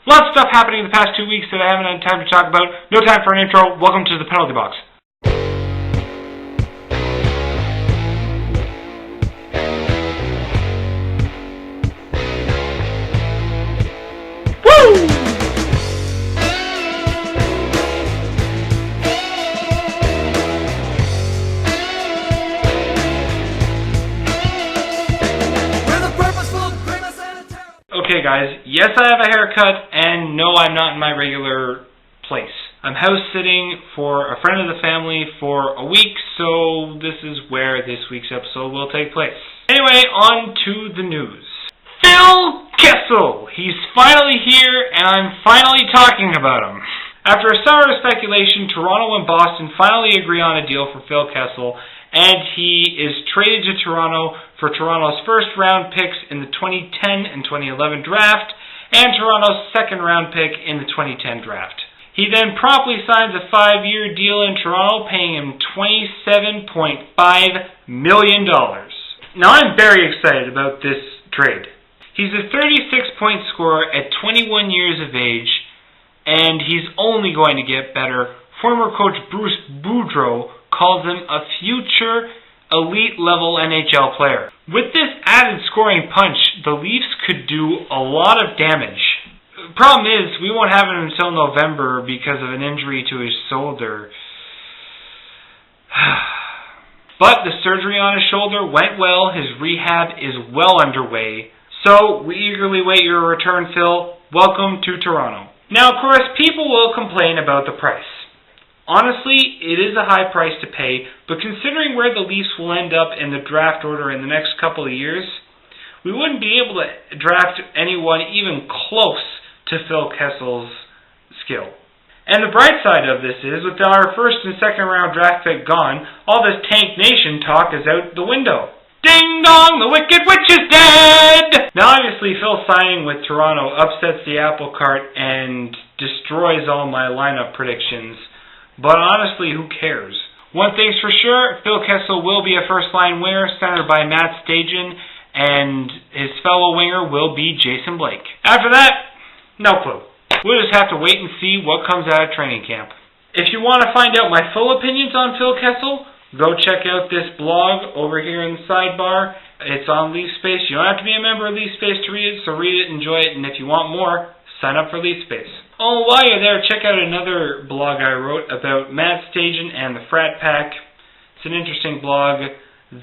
Lots of stuff happening in the past 2 weeks that I haven't had time to talk about. No time for an intro. Welcome to the penalty box. Woo! Okay guys, yes I have a haircut, and no I'm not in my regular place. I'm house sitting for a friend of the family for a week, so this is where this week's episode will take place. Anyway, on to the news. Phil Kessel! He's finally here, and I'm finally talking about him. After a summer of speculation, Toronto and Boston finally agree on a deal for Phil Kessel, and he is traded to Toronto for Toronto's first-round picks in the 2010 and 2011 draft, and Toronto's second-round pick in the 2010 draft. He then promptly signs a 5-year deal in Toronto, paying him $27.5 million. Now, I'm very excited about this trade. He's a 36-point scorer at 21 years of age, and he's only going to get better. Former coach Bruce Boudreau calls him a future elite-level NHL player. With this added scoring punch, the Leafs could do a lot of damage. The problem is, we won't have him until November because of an injury to his shoulder. But the surgery on his shoulder went well. His rehab is well underway. So, we eagerly wait your return, Phil. Welcome to Toronto. Now, of course, people will complain about the price. Honestly, it is a high price to pay, but considering where the Leafs will end up in the draft order in the next couple of years, we wouldn't be able to draft anyone even close to Phil Kessel's skill. And the bright side of this is, with our first and second round draft pick gone, all this Tank Nation talk is out the window. Ding dong, the Wicked Witch is dead! Now obviously Phil signing with Toronto upsets the apple cart and destroys all my lineup predictions. But honestly, who cares? One thing's for sure, Phil Kessel will be a first-line winger centered by Matt Stajan, and his fellow winger will be Jason Blake. After that, no clue. We'll just have to wait and see what comes out of training camp. If you want to find out my full opinions on Phil Kessel, go check out this blog over here in the sidebar. It's on LeafSpace. You don't have to be a member of LeafSpace to read it, so read it, enjoy it, and if you want more, sign up for LeafSpace. Oh, while you're there, check out another blog I wrote about Matt Stajan and the Frat Pack. It's an interesting blog.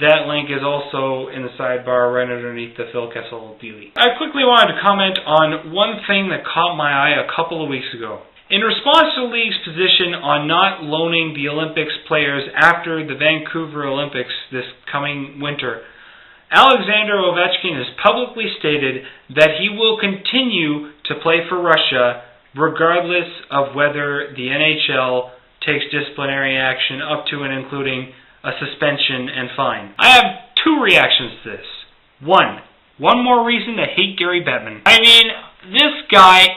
That link is also in the sidebar right underneath the Phil Kessel dealie. I quickly wanted to comment on one thing that caught my eye a couple of weeks ago. In response to the league's position on not loaning the Olympics players after the Vancouver Olympics this coming winter, Alexander Ovechkin has publicly stated that he will continue to play for Russia regardless of whether the NHL takes disciplinary action up to and including a suspension and fine. I have two reactions to this. One more reason to hate Gary Bettman. I mean, this guy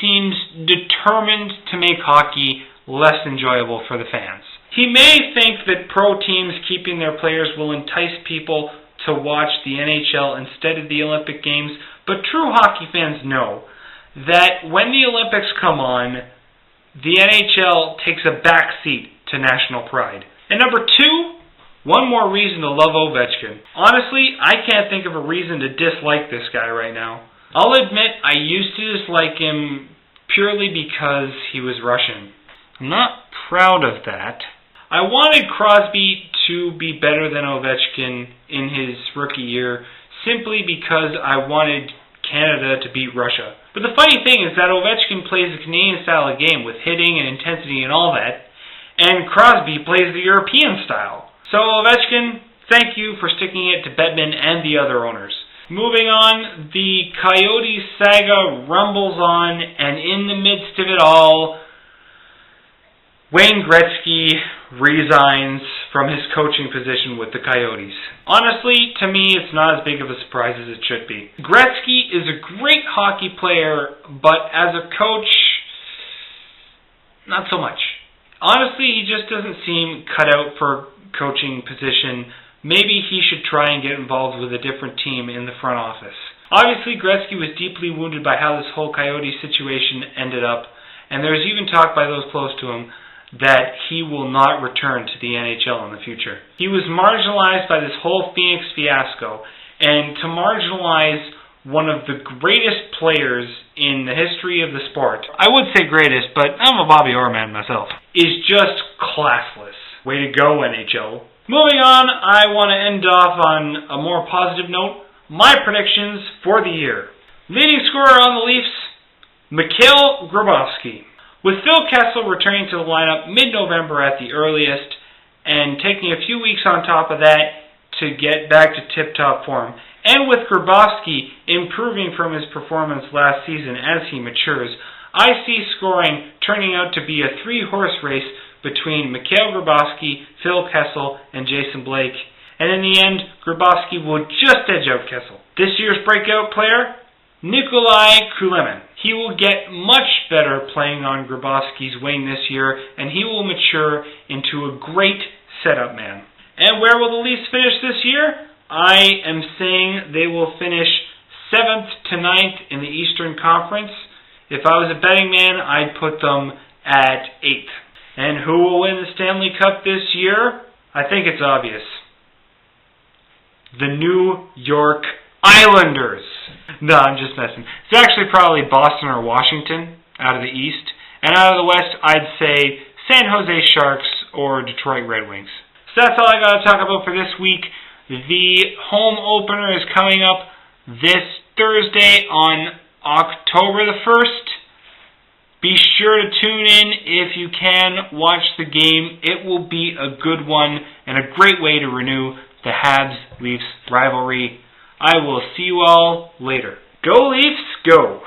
seems determined to make hockey less enjoyable for the fans. He may think that pro teams keeping their players will entice people to watch the NHL instead of the Olympic Games, but true hockey fans know that when the Olympics come on, the NHL takes a backseat to national pride. And number two, one more reason to love Ovechkin. Honestly, I can't think of a reason to dislike this guy right now. I'll admit I used to dislike him purely because he was Russian. I'm not proud of that. I wanted Crosby to be better than Ovechkin in his rookie year simply because I wanted Canada to beat Russia. But the funny thing is that Ovechkin plays the Canadian style of game with hitting and intensity and all that, and Crosby plays the European style. So Ovechkin, thank you for sticking it to Bettman and the other owners. Moving on, the Coyotes saga rumbles on, and in the midst of it all, Wayne Gretzky resigns from his coaching position with the Coyotes. Honestly, to me, it's not as big of a surprise as it should be. Gretzky is a great hockey player, but as a coach, not so much. Honestly, he just doesn't seem cut out for a coaching position. Maybe he should try and get involved with a different team in the front office. Obviously, Gretzky was deeply wounded by how this whole Coyote situation ended up, and there was even talk by those close to him that he will not return to the NHL in the future. He was marginalized by this whole Phoenix fiasco, and to marginalize one of the greatest players in the history of the sport, I would say greatest, but I'm a Bobby Orr man myself, is just classless. Way to go, NHL. Moving on, I want to end off on a more positive note. My predictions for the year. Leading scorer on the Leafs, Mikhail Grabovski. With Phil Kessel returning to the lineup mid-November at the earliest, and taking a few weeks on top of that to get back to tip-top form, and with Grabovski improving from his performance last season as he matures, I see scoring turning out to be a three-horse race between Mikhail Grabovski, Phil Kessel, and Jason Blake. And in the end, Grabovski will just edge out Kessel. This year's breakout player, Nikolai Kulemin. He will get much better playing on Grabovski's wing this year, and he will mature into a great setup man. And where will the Leafs finish this year? I am saying they will finish 7th to 9th in the Eastern Conference. If I was a betting man, I'd put them at 8th. And who will win the Stanley Cup this year? I think it's obvious. The New York Islanders. No, I'm just messing. It's actually probably Boston or Washington out of the East. And out of the West, I'd say San Jose Sharks or Detroit Red Wings. So that's all I got to talk about for this week. The home opener is coming up this Thursday on October the 1st. Be sure to tune in if you can. Watch the game. It will be a good one and a great way to renew the Habs-Leafs rivalry. I will see you all later. Go Leafs, go!